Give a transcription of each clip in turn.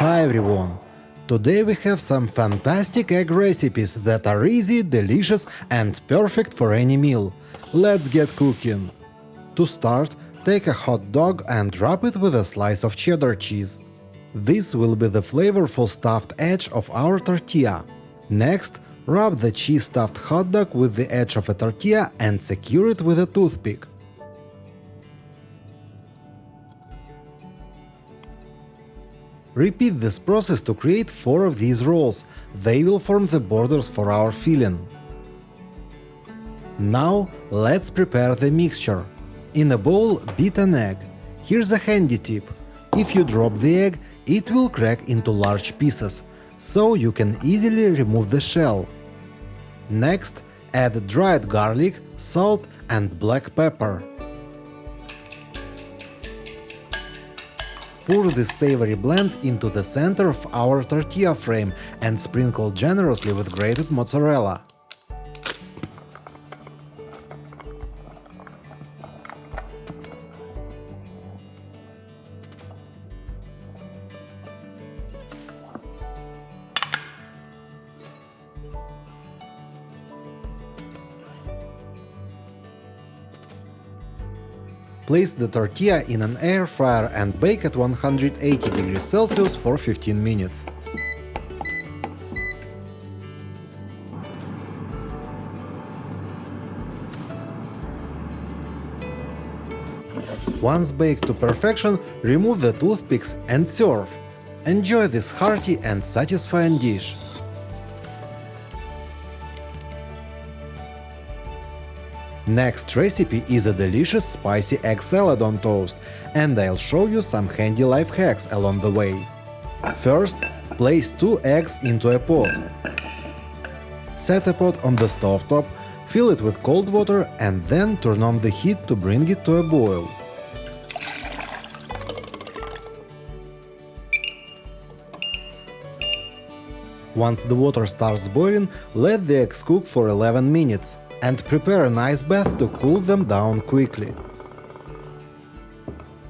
Hi everyone! Today we have some fantastic egg recipes that are easy, delicious and perfect for any meal. Let's get cooking! To start, take a hot dog and wrap it with a slice of cheddar cheese. This will be the flavorful stuffed edge of our tortilla. Next, wrap the cheese-stuffed hot dog with the edge of a tortilla and secure it with a toothpick. Repeat this process to create 4 of these rolls. They will form the borders for our filling. Now, let's prepare the mixture. In a bowl, beat an egg. Here's a handy tip. If you drop the egg, it will crack into large pieces, so you can easily remove the shell. Next, add dried garlic, salt and black pepper. Pour this savory blend into the center of our tortilla frame and sprinkle generously with grated mozzarella. Place the tortilla in an air fryer and bake at 180 degrees Celsius for 15 minutes. Once baked to perfection, remove the toothpicks and serve. Enjoy this hearty and satisfying dish. Next recipe is a delicious spicy egg salad on toast, and I'll show you some handy life hacks along the way. First, place 2 eggs into a pot. Set a pot on the stovetop, fill it with cold water and then turn on the heat to bring it to a boil. Once the water starts boiling, let the eggs cook for 11 minutes. And prepare an ice bath to cool them down quickly.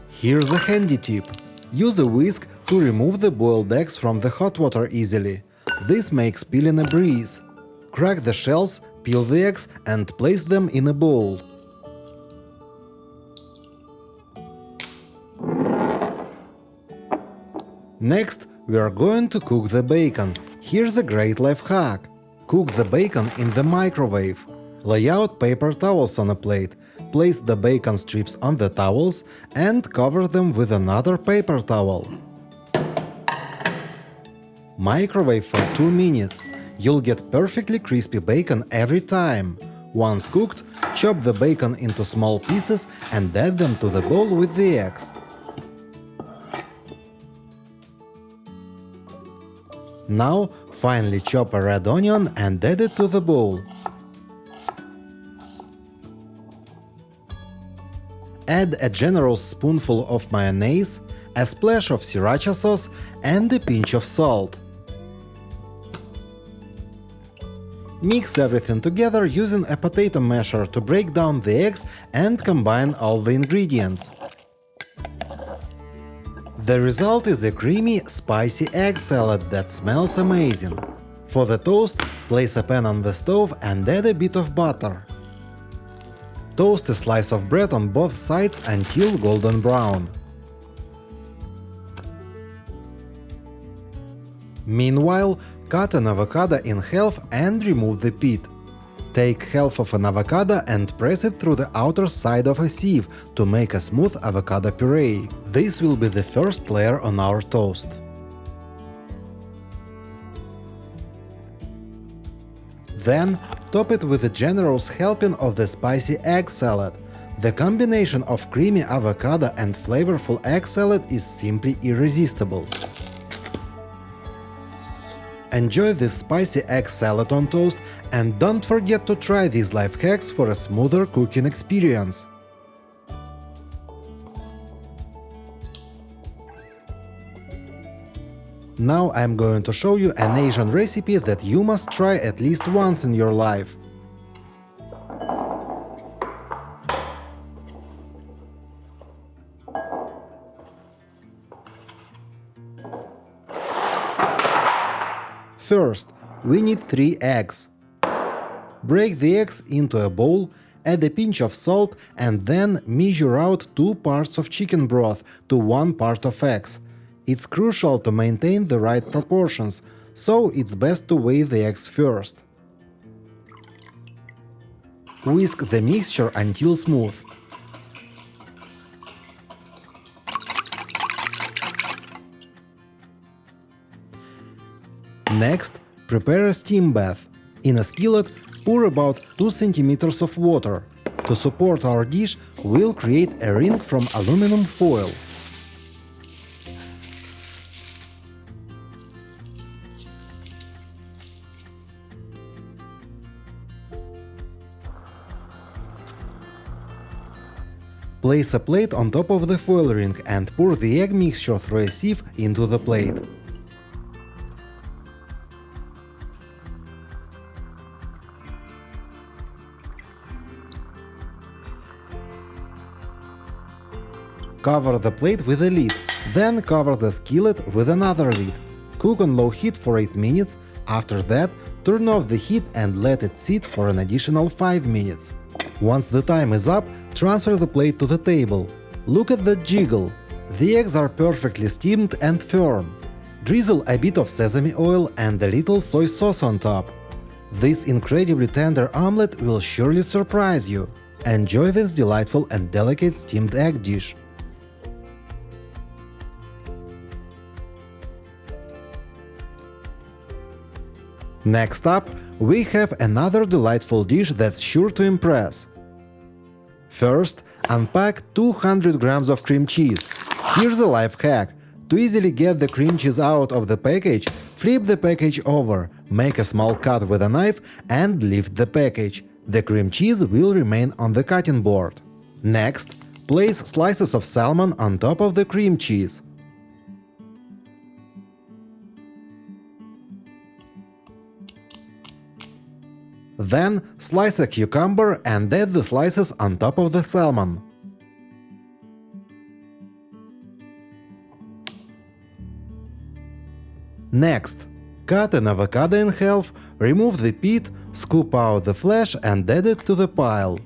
Here's a handy tip. Use a whisk to remove the boiled eggs from the hot water easily. This makes peeling a breeze. Crack the shells, peel the eggs and place them in a bowl. Next, we are going to cook the bacon. Here's a great life hack. Cook the bacon in the microwave. Lay out paper towels on a plate, place the bacon strips on the towels and cover them with another paper towel. Microwave for 2 minutes. You'll get perfectly crispy bacon every time. Once cooked, chop the bacon into small pieces and add them to the bowl with the eggs. Now, finely chop a red onion and add it to the bowl. Add a generous spoonful of mayonnaise, a splash of sriracha sauce and a pinch of salt. Mix everything together using a potato masher to break down the eggs and combine all the ingredients. The result is a creamy, spicy egg salad that smells amazing. For the toast, place a pan on the stove and add a bit of butter. Toast a slice of bread on both sides until golden brown. Meanwhile, cut an avocado in half and remove the pit. Take half of an avocado and press it through the outer side of a sieve to make a smooth avocado puree. This will be the first layer on our toast. Then, top it with a generous helping of the spicy egg salad. The combination of creamy avocado and flavorful egg salad is simply irresistible. Enjoy this spicy egg salad on toast and don't forget to try these life hacks for a smoother cooking experience. Now I'm going to show you an Asian recipe that you must try at least once in your life. First, we need 3 eggs. Break the eggs into a bowl, add a pinch of salt, and then measure out 2 parts of chicken broth to 1 part of eggs. It's crucial to maintain the right proportions, so it's best to weigh the eggs first. Whisk the mixture until smooth. Next, prepare a steam bath. In a skillet, pour about 2 cm of water. To support our dish, we'll create a ring from aluminum foil. Place a plate on top of the foil ring and pour the egg mixture through a sieve into the plate. Cover the plate with a lid, then cover the skillet with another lid. Cook on low heat for 8 minutes, after that turn off the heat and let it sit for an additional 5 minutes. Once the time is up, transfer the plate to the table. Look at the jiggle. The eggs are perfectly steamed and firm. Drizzle a bit of sesame oil and a little soy sauce on top. This incredibly tender omelette will surely surprise you. Enjoy this delightful and delicate steamed egg dish. Next up, we have another delightful dish that's sure to impress. First, unpack 200 grams of cream cheese. Here's a life hack. To easily get the cream cheese out of the package, flip the package over, make a small cut with a knife and lift the package. The cream cheese will remain on the cutting board. Next, place slices of salmon on top of the cream cheese. Then slice a cucumber and add the slices on top of the salmon. Next, cut an avocado in half, remove the pit, scoop out the flesh and add it to the pile.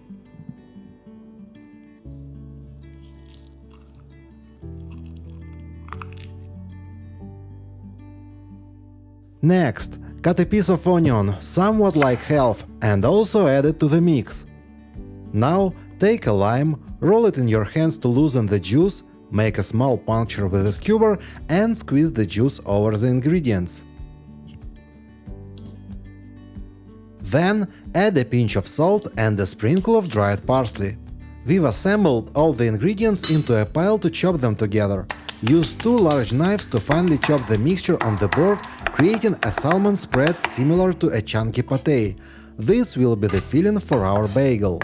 Next, cut a piece of onion, somewhat like half, and also add it to the mix. Now, take a lime, roll it in your hands to loosen the juice, make a small puncture with a skewer, and squeeze the juice over the ingredients. Then, add a pinch of salt and a sprinkle of dried parsley. We've assembled all the ingredients into a pile to chop them together. Use 2 large knives to finely chop the mixture on the board, creating a salmon spread similar to a chunky pâté. This will be the filling for our bagel.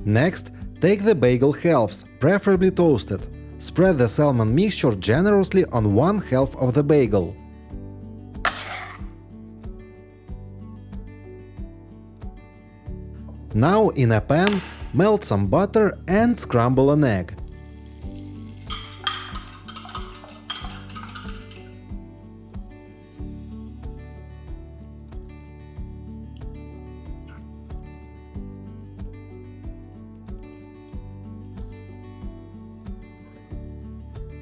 Next, take the bagel halves, preferably toasted. Spread the salmon mixture generously on one half of the bagel. Now in a pan, melt some butter and scramble an egg.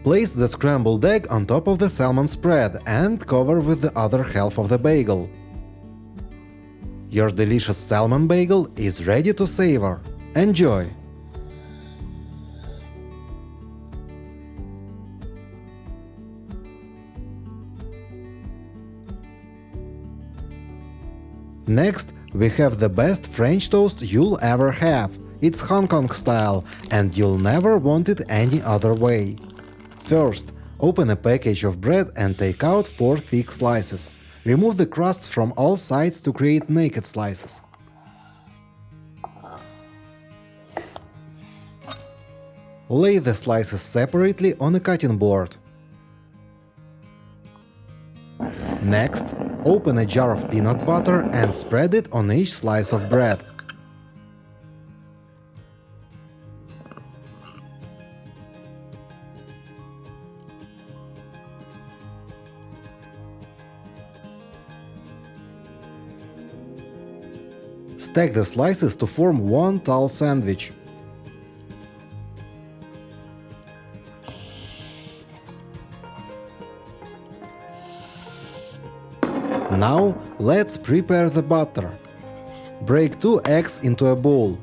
Place the scrambled egg on top of the salmon spread and cover with the other half of the bagel. Your delicious salmon bagel is ready to savor. Enjoy! Next, we have the best French toast you'll ever have. It's Hong Kong style, and you'll never want it any other way. First, open a package of bread and take out 4 thick slices. Remove the crusts from all sides to create naked slices. Lay the slices separately on a cutting board. Next, open a jar of peanut butter and spread it on each slice of bread. Stack the slices to form one tall sandwich. Now let's prepare the butter. Break 2 eggs into a bowl.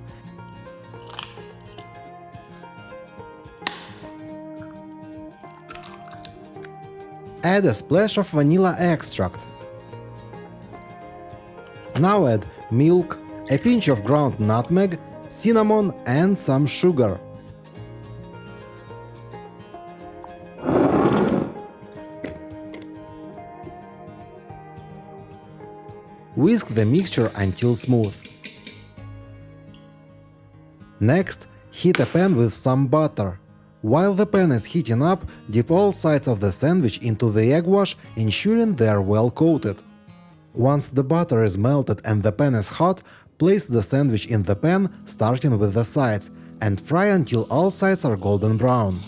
Add a splash of vanilla extract. Now add milk, a pinch of ground nutmeg, cinnamon and some sugar. Whisk the mixture until smooth. Next, heat a pan with some butter. While the pan is heating up, dip all sides of the sandwich into the egg wash, ensuring they are well coated. Once the butter is melted and the pan is hot, place the sandwich in the pan, starting with the sides, and fry until all sides are golden brown.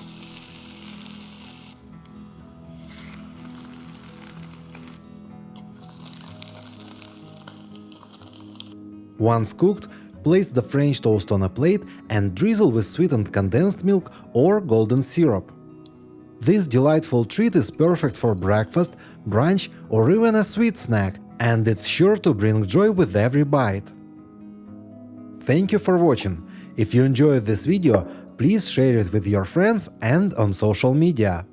Once cooked, place the French toast on a plate and drizzle with sweetened condensed milk or golden syrup. This delightful treat is perfect for breakfast, brunch, or even a sweet snack, and it's sure to bring joy with every bite. Thank you for watching. If you enjoyed this video, please share it with your friends and on social media.